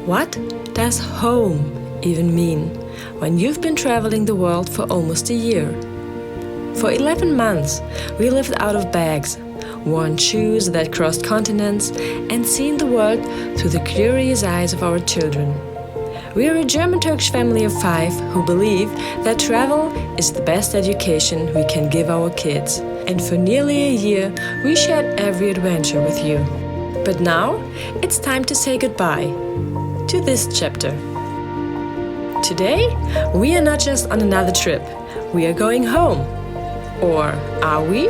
What does home even mean when you've been traveling the world for almost a year? For 11 months, we lived out of bags, worn shoes that crossed continents, and seen the world through the curious eyes of our children. We are a German-Turkish family of 5 who believe that travel is the best education we can give our kids. And for nearly a year, we shared every adventure with you. But now, it's time to say goodbye to this chapter. Today, we are not just on another trip. We are going home. Or are we?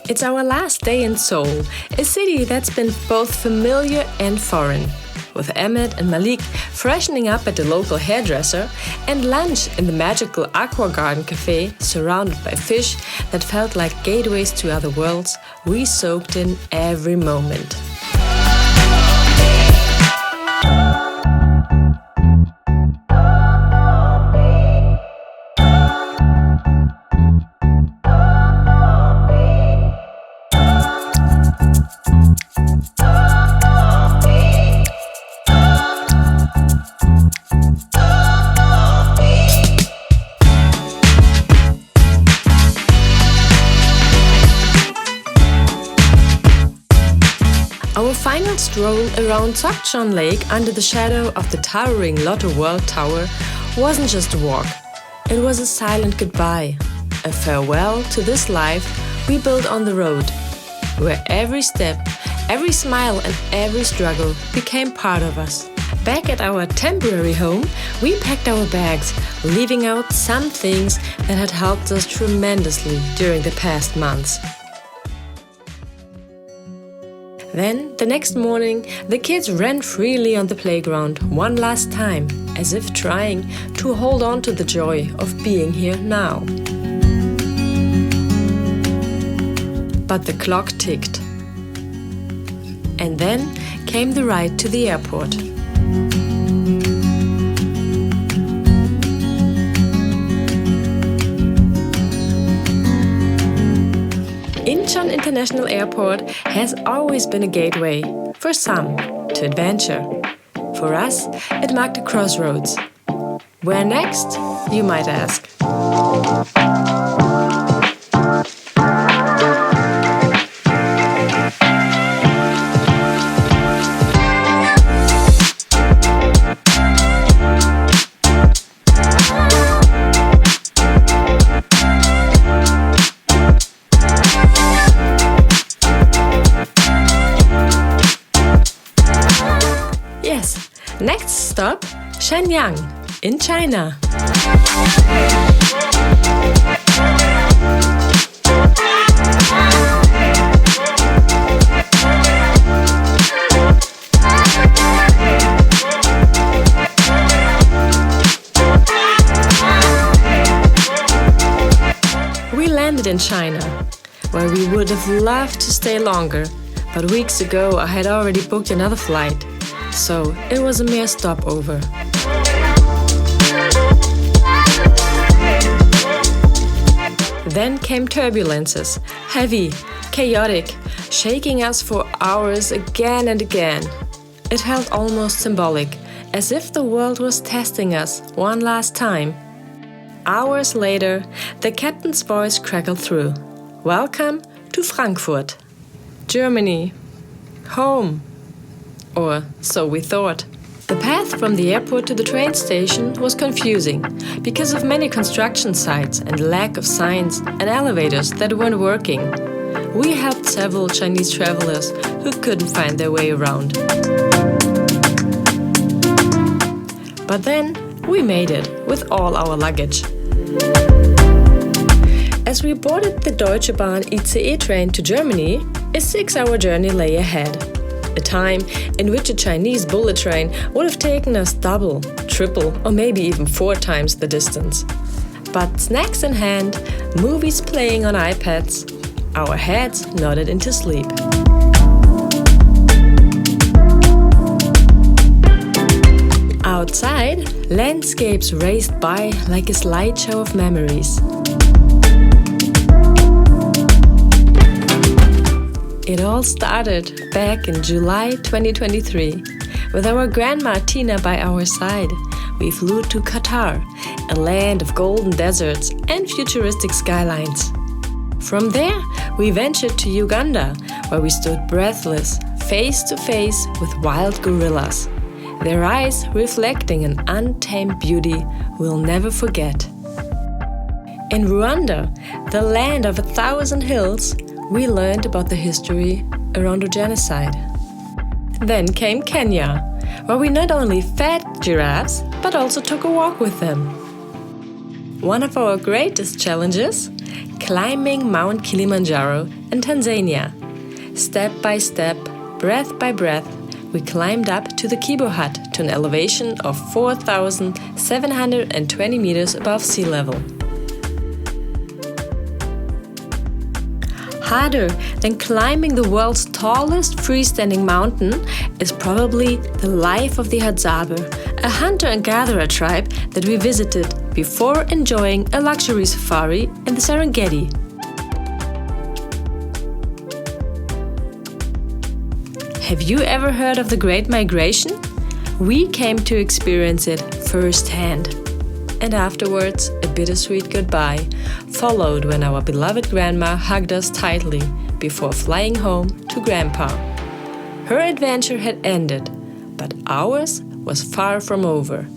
It's our last day in Seoul, a city that's been both familiar and foreign. With Emmett and Malik freshening up at the local hairdresser and lunch in the magical Aqua Garden Cafe surrounded by fish that felt like gateways to other worlds, we soaked in every moment. Our final stroll around Sokchon Lake under the shadow of the towering Lotte World Tower wasn't just a walk. It was a silent goodbye, a farewell to this life we built on the road, where every step, every smile and every struggle became part of us. Back at our temporary home, we packed our bags, leaving out some things that had helped us tremendously during the past months. Then, the next morning, the kids ran freely on the playground one last time, as if trying to hold on to the joy of being here now. But the clock ticked. And then came the ride to the airport. Incheon International Airport has always been a gateway, for some, to adventure. For us, it marked a crossroads. Where next, you might ask? Yes, next stop, Shenyang, in China. We landed in China, where we would have loved to stay longer, but weeks ago I had already booked another flight. So it was a mere stopover. Then came turbulences, heavy, chaotic, shaking us for hours again and again. It felt almost symbolic, as if the world was testing us one last time. Hours later, the captain's voice crackled through. Welcome to Frankfurt, Germany, home. Or so we thought. The path from the airport to the train station was confusing because of many construction sites and lack of signs and elevators that weren't working. We helped several Chinese travelers who couldn't find their way around. But then we made it with all our luggage. As we boarded the Deutsche Bahn ICE train to Germany, a 6-hour journey lay ahead. A time in which a Chinese bullet train would have taken us double, triple, or maybe even 4 times the distance. But snacks in hand, movies playing on iPads, our heads nodded into sleep. Outside, landscapes raced by like a slideshow of memories. It all started back in July 2023. With our grandma Tina by our side, we flew to Qatar, a land of golden deserts and futuristic skylines. From there, we ventured to Uganda, where we stood breathless, face to face with wild gorillas, their eyes reflecting an untamed beauty we'll never forget. In Rwanda, the land of 1,000 hills, we learned about the history around the genocide. Then came Kenya, where we not only fed giraffes, but also took a walk with them. One of our greatest challenges? Climbing Mount Kilimanjaro in Tanzania. Step by step, breath by breath, we climbed up to the Kibo Hut to an elevation of 4,720 meters above sea level. Harder than climbing the world's tallest freestanding mountain is probably the life of the Hadzabe, a hunter and gatherer tribe that we visited before enjoying a luxury safari in the Serengeti. Have you ever heard of the Great Migration? We came to experience it firsthand. And afterwards, a bittersweet goodbye followed when our beloved grandma hugged us tightly before flying home to Grandpa. Her adventure had ended, but ours was far from over.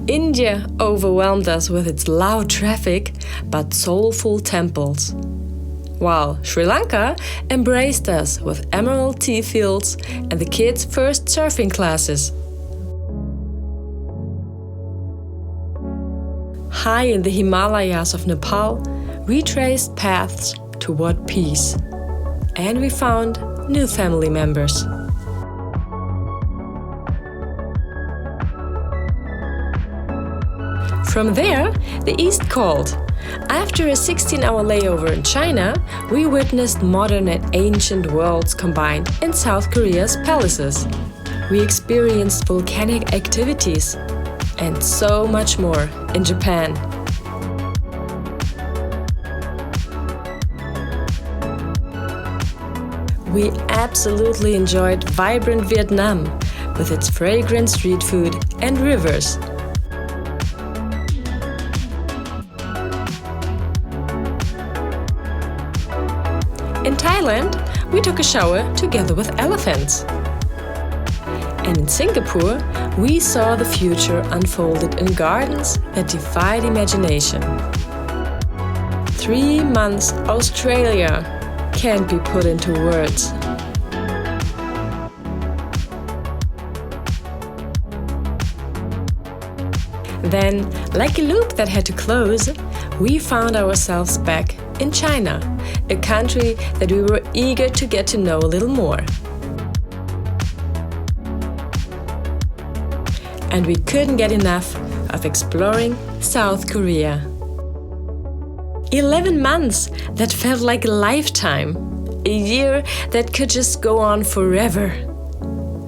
India overwhelmed us with its loud traffic but soulful temples, while Sri Lanka embraced us with emerald tea fields and the kids' first surfing classes. High in the Himalayas of Nepal, we traced paths toward peace, and we found new family members. From there, the East called. After a 16-hour layover in China, we witnessed modern and ancient worlds combined in South Korea's palaces. We experienced volcanic activities and so much more in Japan. We absolutely enjoyed vibrant Vietnam with its fragrant street food and rivers. In Thailand, we took a shower together with elephants. And in Singapore, we saw the future unfolded in gardens that defied imagination. 3 months Australia can't be put into words. Then, like a loop that had to close, we found ourselves back in China, a country that we were eager to get to know a little more. And we couldn't get enough of exploring South Korea. 11 months that felt like a lifetime, a year that could just go on forever.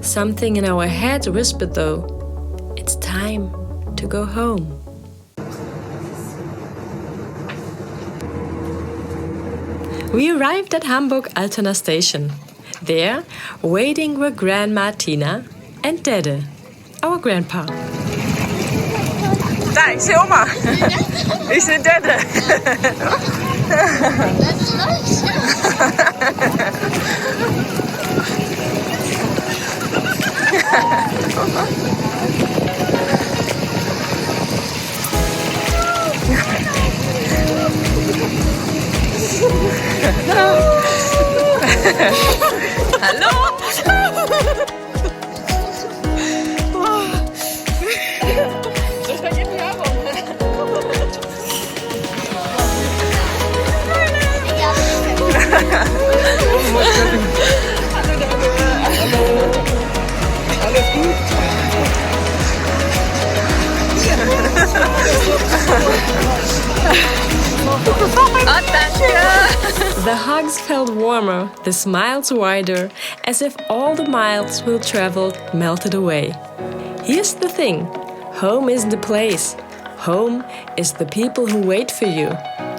Something in our heads whispered though, it's time to go home. We arrived at Hamburg-Altona station. There, waiting were Grandma Tina and Dede, our grandpa. Da, ich sehe Oma. Ich sehe Dede. Hallo? Alles gut? Oh, danke! The hugs felt warmer, the smiles wider, as if all the miles we'll traveled melted away. Here's the thing, home isn't a place. Home is the people who wait for you,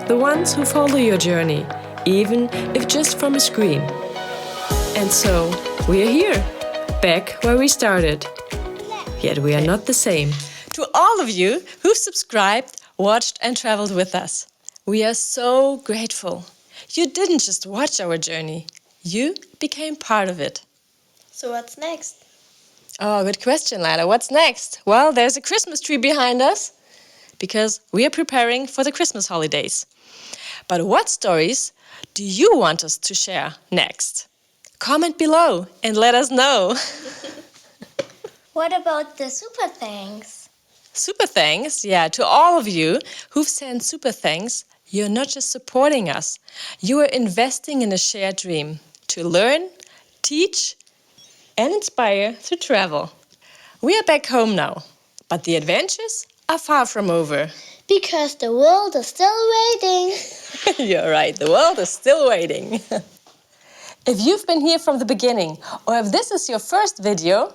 the ones who follow your journey, even if just from a screen. And so, we are here, back where we started. Yet we are not the same. To all of you who've subscribed, watched and traveled with us, we are so grateful. You didn't just watch our journey, you became part of it. So what's next? Oh, good question, Lila. What's next? Well, there's a Christmas tree behind us because we are preparing for the Christmas holidays. But what stories do you want us to share next? Comment below and let us know. What about the super thanks? Super thanks, yeah, to all of you who've sent super thanks. You're not just supporting us, you are investing in a shared dream to learn, teach, and inspire through travel. We are back home now, but the adventures are far from over. Because the world is still waiting. You're right, the world is still waiting. If you've been here from the beginning, or if this is your first video,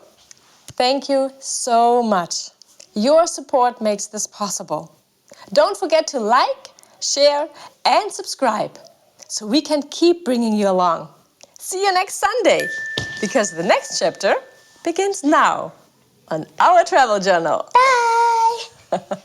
thank you so much. Your support makes this possible. Don't forget to like, share, and subscribe so we can keep bringing you along. See you next Sunday, because the next chapter begins now on our travel journal. Bye!